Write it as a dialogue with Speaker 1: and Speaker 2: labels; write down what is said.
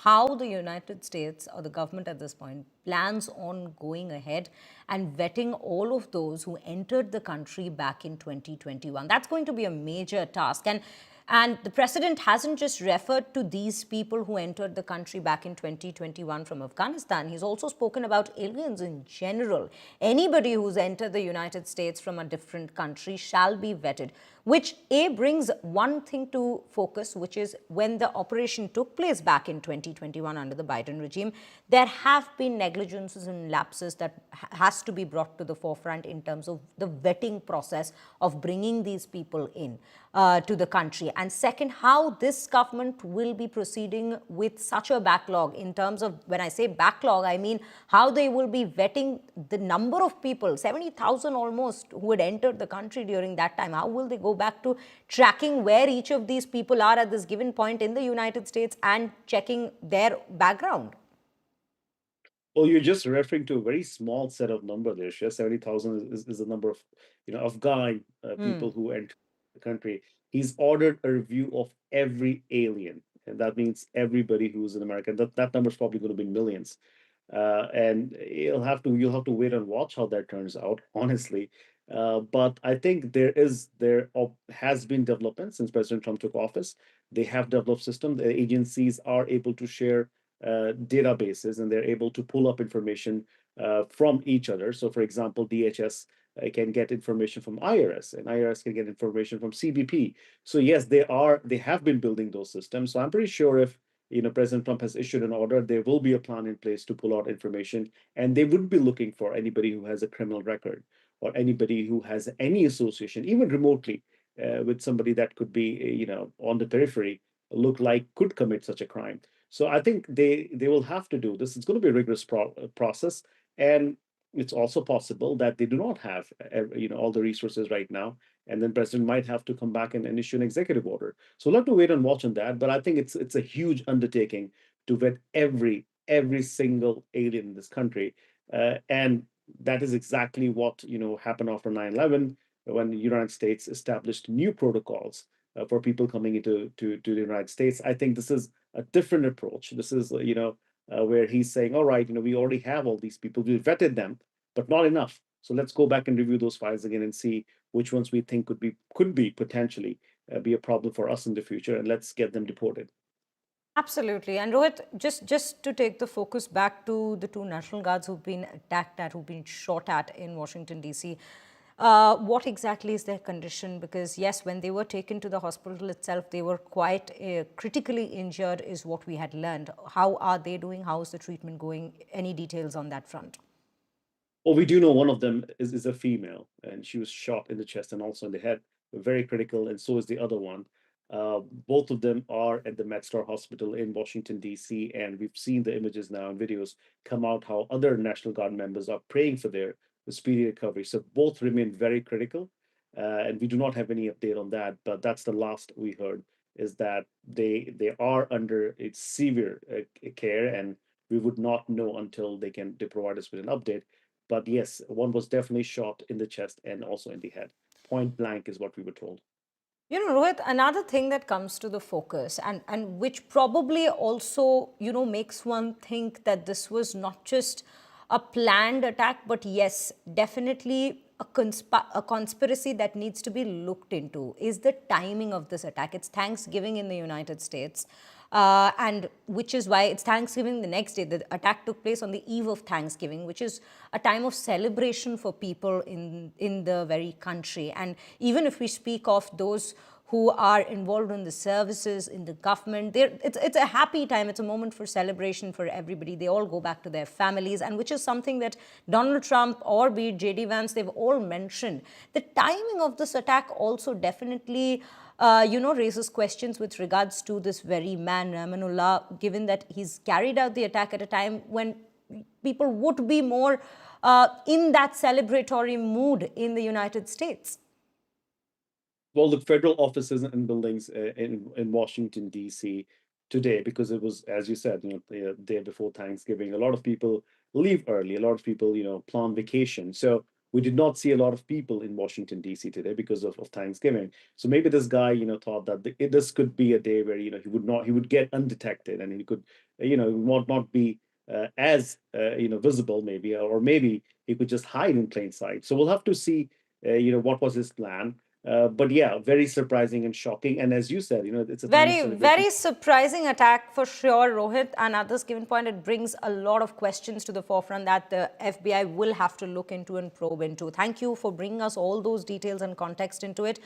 Speaker 1: how the United States or the government at this point plans on going ahead and vetting all of those who entered the country back in 2021. That's going to be a major task. And the president hasn't just referred to these people who entered the country back in 2021 from Afghanistan. He's also spoken about aliens in general. Anybody who's entered the United States from a different country shall be vetted, which brings one thing to focus, which is when the operation took place back in 2021 under the Biden regime, there have been negligences and lapses that has to be brought to the forefront in terms of the vetting process of bringing these people in to the country. And second, how this government will be proceeding with such a backlog in terms of, when I say backlog, I mean how they will be vetting the number of people, 70,000 almost, who had entered the country during that time. How will they go back to tracking where each of these people are at this given point in the United States and checking their background?
Speaker 2: Well, you're just referring to a very small set of number there. Share 70,000 is the number of, Afghan people who enter the country. He's ordered a review of every alien, and that means everybody who's in America. That number is probably going to be millions. And you'll have to wait and watch how that turns out, honestly. But I think has been development since President Trump took office. They have developed systems. The agencies are able to share databases, and they're able to pull up information from each other. So, for example, DHS can get information from IRS, and IRS can get information from CBP. So, yes, they have been building those systems. So, I'm pretty sure if President Trump has issued an order, there will be a plan in place to pull out information, and they would be looking for anybody who has a criminal record or anybody who has any association, even remotely, with somebody that could be, on the periphery, look like could commit such a crime. So I think they will have to do this. It's going to be a rigorous process, and it's also possible that they do not have all the resources right now, and then president might have to come back and issue an executive order. So we'll have to wait and watch on that. But I think it's a huge undertaking to vet every single alien in this country, and that is exactly what happened after 9/11, when the United States established new protocols for people coming to the United States. I think this is a different approach. This is, where he's saying, all right, we already have all these people, we vetted them, but not enough. So let's go back and review those files again and see which ones we think could be potentially be a problem for us in the future, and let's get them deported.
Speaker 1: Absolutely. And Rohit, just to take the focus back to the two National Guards who've been attacked at, who've been shot at in Washington, D.C., what exactly is their condition? Because, yes, when they were taken to the hospital itself, they were quite critically injured, is what we had learned. How are they doing? How is the treatment going? Any details on that front?
Speaker 2: Well, we do know one of them is a female, and she was shot in the chest and also in the head, very critical, and so is the other one. Both of them are at the MedStar Hospital in Washington, D.C., and we've seen the images now and videos come out how other National Guard members are praying for their speedy recovery. So both remain very critical, and we do not have any update on that, but that's the last we heard, is that they are under its severe care, and we would not know until they provide us with an update. But yes, one was definitely shot in the chest and also in the head. Point blank is what we were told.
Speaker 1: Rohit, another thing that comes to the focus and which probably also, makes one think that this was not just a planned attack, but yes, definitely a conspiracy that needs to be looked into is the timing of this attack. It's Thanksgiving in the United States. And which is why it's Thanksgiving the next day. The attack took place on the eve of Thanksgiving, which is a time of celebration for people in the very country. And even if we speak of those who are involved in the services, in the government, it's a happy time. It's a moment for celebration for everybody. They all go back to their families, and which is something that Donald Trump or be it J.D. Vance, they've all mentioned. The timing of this attack also definitely raises questions with regards to this very man, Rahmanullah, given that he's carried out the attack at a time when people would be more in that celebratory mood in the United States.
Speaker 2: Well, the federal offices and buildings in Washington, D.C. today, because it was, as you said, the day before Thanksgiving, a lot of people leave early. A lot of people, plan vacation. So we did not see a lot of people in Washington D.C. today because of Thanksgiving. So maybe this guy, thought that this could be a day where he would get undetected, and he could, would not be as visible, maybe, or maybe he could just hide in plain sight. So we'll have to see, what was his plan. But yeah, very surprising and shocking. And as you said, it's a time of
Speaker 1: Very,
Speaker 2: celebration.
Speaker 1: very surprising attack for sure, Rohit. And at this given point, it brings a lot of questions to the forefront that the FBI will have to look into and probe into. Thank you for bringing us all those details and context into it.